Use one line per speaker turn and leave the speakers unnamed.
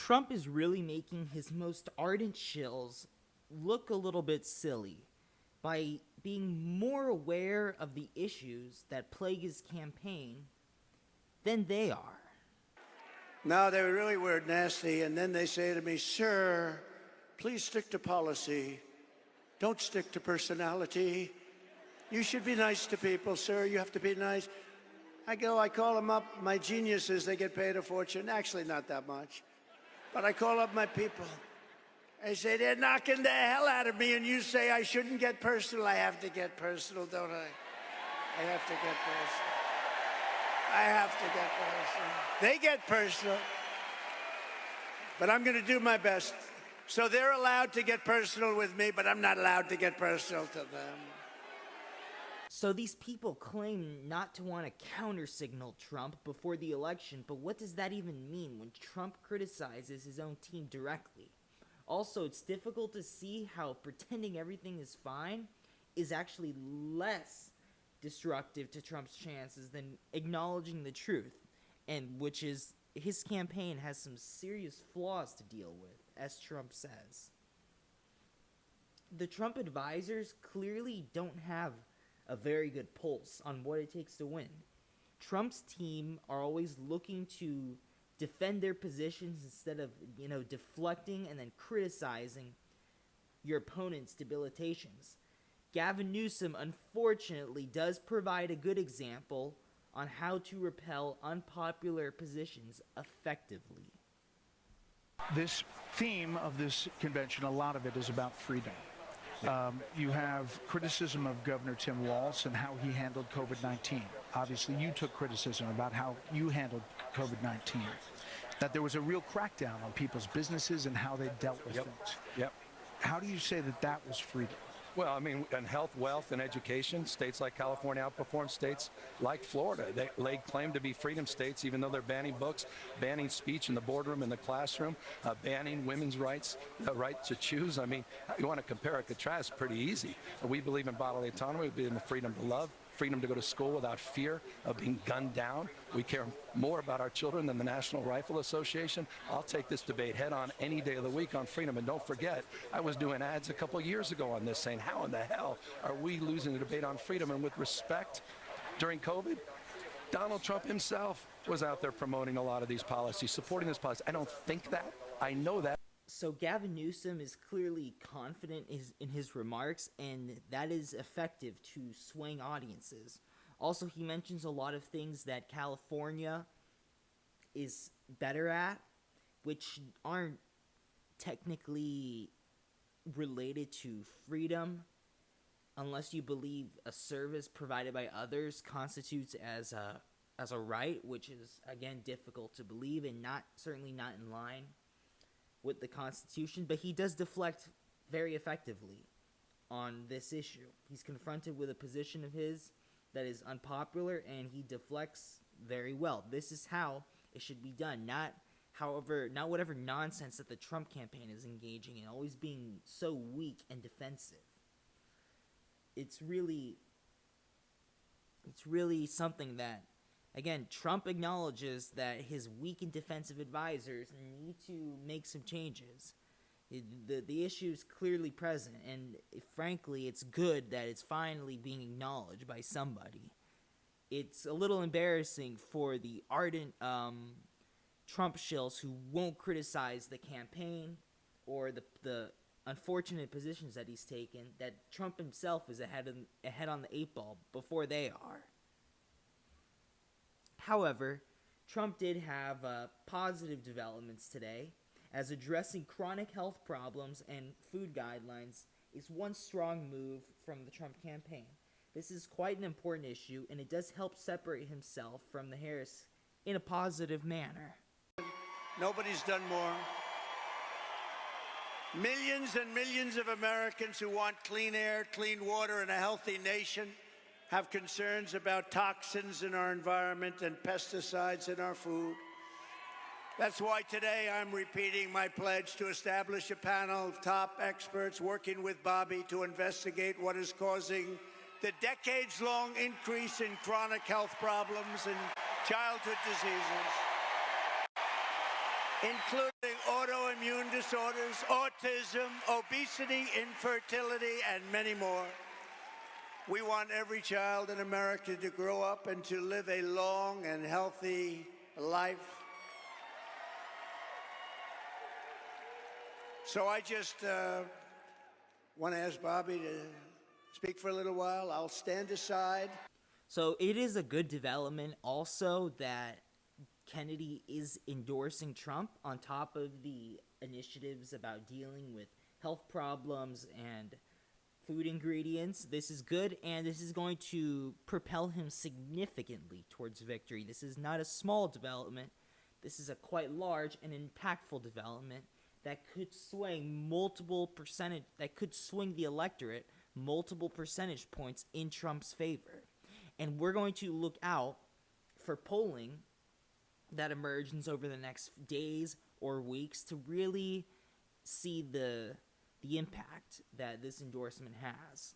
Trump is really making his most ardent shills look a little bit silly by being more aware of the issues that plague his campaign than they are.
Now they really were nasty, and then they say to me, "Sir, please stick to policy. Don't stick to personality. You should be nice to people, sir. You have to be nice." I call them up. My geniuses, they get paid a fortune. Actually, not that much. But I call up my people. I say, "They're knocking the hell out of me," and you say I shouldn't get personal. I have to get personal, don't I? I have to get personal. I have to get personal. They get personal. But I'm going to do my best. So they're allowed to get personal with me, but I'm not allowed to get personal to them.
So these people claim not to want to counter-signal Trump before the election, but what does that even mean when Trump criticizes his own team directly? Also, it's difficult to see how pretending everything is fine is actually less destructive to Trump's chances than acknowledging the truth, and which is his campaign has some serious flaws to deal with, as Trump says. The Trump advisors clearly don't have a very good pulse on what it takes to win. Trump's team are always looking to defend their positions instead of, deflecting and then criticizing your opponent's debilitations. Gavin Newsom, unfortunately, does provide a good example on how to repel unpopular positions effectively.
This theme of this convention, a lot of it is about freedom. You have criticism of Governor Tim Walz and how he handled COVID-19. Obviously, you took criticism about how you handled COVID-19. That there was a real crackdown on people's businesses and how they dealt with things.
Yep.
How do you say that that was freedom?
Well, I mean, in health, wealth, and education, states like California outperform states like Florida. They lay claim to be freedom states, even though they're banning books, banning speech in the boardroom, in the classroom, banning women's rights, the right to choose. I mean, you want to compare or contrast, pretty easy. We believe in bodily autonomy. We believe in the freedom to love, freedom to go to school without fear of being gunned down. We care more about our children than the National Rifle Association. I'll take this debate head on any day of the week on freedom. And don't forget, I was doing ads a couple of years ago on this saying, how in the hell are we losing the debate on freedom? And with respect, during COVID, Donald Trump himself was out there promoting a lot of these policies, supporting this policy. I don't think that. I know that.
So Gavin Newsom is clearly confident in his remarks, and that is effective to swaying audiences. Also, he mentions a lot of things that California is better at, which aren't technically related to freedom, unless you believe a service provided by others constitutes as a right, which is, again, difficult to believe and certainly not in line with the Constitution, but he does deflect very effectively on this issue. He's confronted with a position of his that is unpopular, and he deflects very well. This is how it should be done, not whatever nonsense that the Trump campaign is engaging in, always being so weak and defensive. It's really something that, again, Trump acknowledges that his weak and defensive advisors need to make some changes. The issue is clearly present, and frankly, it's good that it's finally being acknowledged by somebody. It's a little embarrassing for the ardent Trump shills who won't criticize the campaign or the unfortunate positions that he's taken, that Trump himself is ahead on the 8 ball before they are. However, Trump did have positive developments today, as addressing chronic health problems and food guidelines is one strong move from the Trump campaign. This is quite an important issue, and it does help separate himself from the Harris in a positive manner.
Nobody's done more. Millions and millions of Americans who want clean air, clean water, and a healthy nation have concerns about toxins in our environment and pesticides in our food. That's why today I'm repeating my pledge to establish a panel of top experts working with Bobby to investigate what is causing the decades-long increase in chronic health problems and childhood diseases. including autoimmune disorders, autism, obesity, infertility, and many more. We want every child in America to grow up and to live a long and healthy life. So I just want to ask Bobby to speak for a little while. I'll stand aside.
So it is a good development also that Kennedy is endorsing Trump on top of the initiatives about dealing with health problems and food ingredients. This is good, and this is going to propel him significantly towards victory. This is not a small development. This is a quite large and impactful development that could swing the electorate multiple percentage points in Trump's favor. And we're going to look out for polling that emerges over the next days or weeks to really see the impact that this endorsement has.